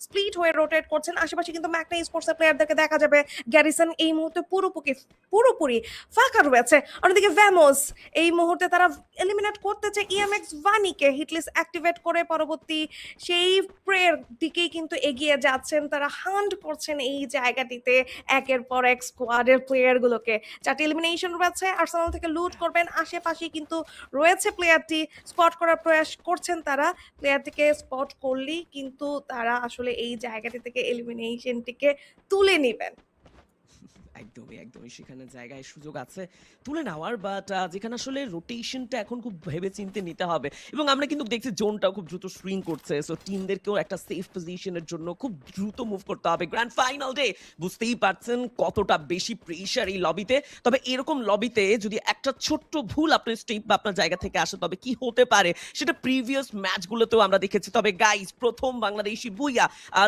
Split হয়ে rotate করছেন। আশেপাশে কিন্তু ম্যাকনা স্পোর্টসের প্লেয়ারদেরকে দেখা যাবে। গ্যারিসন এই মুহূর্তে পুরোপুরি ফাঁকা রয়েছে। অন্যদিকে ভ্যামোস এই মুহূর্তে তারা এলিমিনেট করতে চায় ইএমএক্স ভানিকে, হিটলিস্ট অ্যাক্টিভেট করে পরবর্তী সেই প্রের দিকেই কিন্তু এগিয়ে যাচ্ছেন। তারা হান্ট করছেন এই জায়গাটিতে একের পর এক স্কোয়াডের প্লেয়ারগুলোকে। 4টি এলিমিনেশন রয়েছে, আর্সেনাল থেকে লুট করবেন। আশেপাশে কিন্তু রয়েছে প্লেয়ারটি, স্পট করার প্রয়াস করছেন তারা। প্লেয়ারটিকে স্পট করলেই কিন্তু তারা আসলে এই জায়গাটি থেকে এলিমিনেশনটিকে তুলে নেবেন। একদমই সেখানে জায়গায় সুযোগ আছে তুলে নেওয়ার, বাট যেখানে আসলে রোটেশনটা এখন খুব ভেবে চিন্তে নিতে হবে। এবং আমরা কিন্তু দেখছি জোনটাও খুব দ্রুত শ্রিং করছে, সো টিমদেরকেও একটা সেফ পজিশনের জন্য খুব দ্রুত মুভ করতে হবে। গ্র্যান্ড ফাইনাল ডে, বুঝতেই পারছেন কতটা বেশি প্রেশার এই লবিতে। তবে এরকম লবিতে যদি একটা ছোট্ট ভুল আপনার স্টেপ বা আপনার জায়গা থেকে আসে তবে কি হতে পারে সেটা প্রিভিয়াস ম্যাচগুলোতেও আমরা দেখেছি। তবে গাইস, প্রথম বাংলাদেশি বুইয়া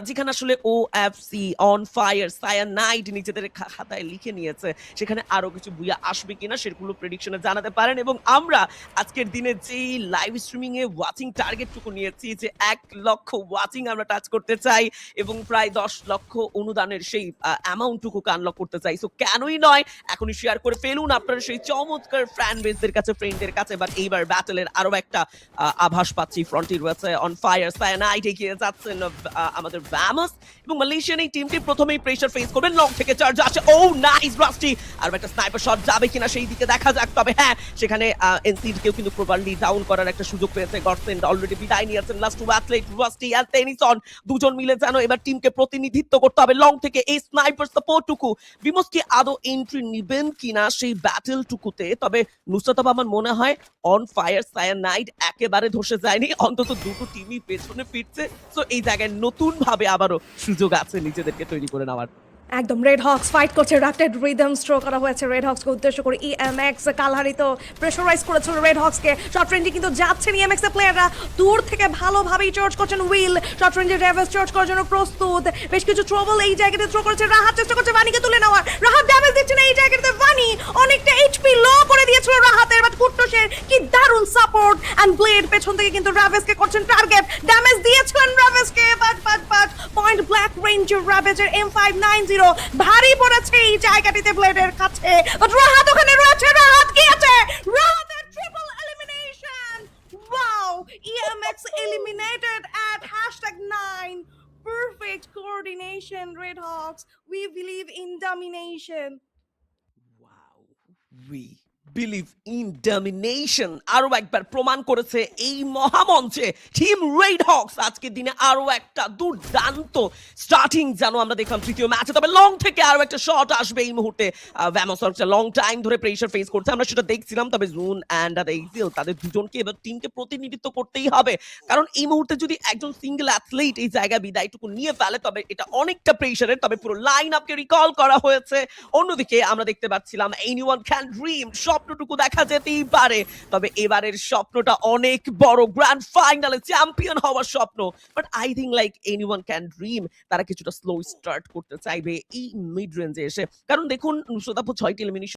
যেখানে আসলে ওএফসি, অন ফায়ার, সায়ানাইড নিজেদের খাতায় লিখে নিয়েছে, সেখানে আরো কিছু বুইয়া আসবে কিনা সেগুলো প্রেডিকশনে জানাতে পারেন। এবং আমরা আজকের দিনে যেই লাইভ স্ট্রিমিং এ ওয়াচিং টার্গেটটুকু নিয়েছি যে 1 লক্ষ ওয়াচিং আমরা টাচ করতে চাই এবং প্রায় 10 লক্ষ অনুদানের সেই অ্যামাউন্টটুকুকে আনলক করতে চাই। সো কেনই নয়, এখনই শেয়ার করে ফেলুন আপনার সেই চমৎকার ফ্যান বেসদের কাছে, ফ্রেন্ডদের কাছে। বাট এইবার ব্যাটেলের আরো একটা আভাস পাচ্ছি। ফ্রন্টে রয়েছে অন ফায়ার, সায়ানাইড এগিয়ে যাচ্ছেন আমাদের ভ্যামোস, এবং মালয়েশিয়ান এই টিমটি প্রথমেই প্রেসার ফেস করবেন। লং থেকে চার্জ আসে, ও নাইস রাস্টি, আর একটা স্নাইপার শট যাবে কিনা সেই দিকে দেখা যাক। তবে হ্যাঁ, সেখানে এনসিড কেউ কিন্তু প্রপারলি ডাউন করার একটা সুযোগ পেয়েছে। গডসেন্ড অলরেডি বিদায় নিয়েছেন। লাস্ট টু অ্যাথলেট রাস্টি আর টেনিসন দুজন মিলে যেন এবার টিমকে প্রতিনিধিত্ব করতে হবে। লং থেকে এই স্নাইপার সাপোর্টটুকু বিমস কি আদৌ এন্ট্রি নেবেন কিনা সেই ব্যাটেলটুকুতে। তবে নুসরাত আপা, আমার মনে হয় অন ফায়ার, সায়ানাইড একেবারে ধসে যায়নি, অন্তত দুটো টিমই পেছনে ফিরছে। সো এই জায়গায় নতুন ভাবে আবারও সুযোগ আছে নিজেদেরকে তৈরি করে নেওয়ার। একদম রেড হক্স ফাইট করছে, রাফটেড রিদম স্ট্রো করা হয়েছে রেড হক্সকে উদ্দেশ্য করে। ইএমএক্স কালহারি তো প্রেশারাইজ করেছিল রেড হক্সকে। শর্ট রেঞ্জে কিন্তু যাচ্ছেন ইএমএক্স এর প্লেয়াররা, দূর থেকে ভালোভাবেই চার্জ করছেন উইল। শর্ট রেঞ্জে ড্যামেজ চার্জ করার জন্য প্রস্তুত। বেশ কিছু ট্রাবল এই জায়গাতে থ্রো করেছে রাহাত, চেষ্টা করছে ভানিকে তুলে নেওয়ার। রাহাত ড্যামেজ দিচ্ছে না এই জায়গাতে, ভানি অনেকটা এইচপি লো করে দিয়েছিল রাহাতের। বাট কুট্টোসের কি দারুণ সাপোর্ট এন্ড ব্লেড পেছন থেকে কিন্তু রাভেসকে করছেন টার্গেট। ড্যামেজ দিয়েছিলেন রাভেসকে, বাট পয়েন্ট ব্ল্যাক রেঞ্জের রাভেজের M590 ভারী পড়েছে এই জায়গাটিতে ব্লেডের কাছে। বাট রাহাত ওখানে রয়েছে, রাহাত কি আছে, রাহাতের triple elimination. Wow, EMX eliminated at #9. Perfect coordination, Red Hawks. We believe in domination. Wow, we believe in domination আরো একবার প্রমাণ করেছে এই মহামঞ্চে টিম রেড হক্স। আজকের দিনে আরো একটা দুর্দান্ত স্টার্টিং যেন আমরা দেখলাম তৃতীয় ম্যাচে। তবে লং থেকে আরো একটা শট আসবে এই মুহূর্তে। ভ্যামোস লং টাইম ধরে প্রেসার ফেস করছে, আমরা সেটা দেখছিলাম। তবে জুন অ্যান্ড এইজিল তাদের দুজনকে এবার টিমকে প্রতিনিধিত্ব করতেই হবে, কারণ এই মুহূর্তে যদি একজন সিঙ্গেল অ্যাথলিট এই জায়গা বিদায়টুকু নিয়ে ফেলে তবে এটা অনেকটা প্রেসারের। তবে পুরো লাইন আপকে রিকল করা হয়েছে। অন্যদিকে আমরা দেখতে পাচ্ছিলাম এনিওয়ান ক্যান ড্রিম, স্বপ্নটুকু দেখা যেতেই পারে। তবে এবারের স্বপ্নটা অনেক বড়, গ্র্যান্ড ফাইনালে চ্যাম্পিয়ন হওয়ার স্বপ্ন। But I think like anyone can dream তারা কিছুটা স্লো স্টার্ট করতে চাইবে এই মিড রেঞ্জে এসে। কারণ দেখুন, নুসরাত আপু 6টি এলিমিনেশন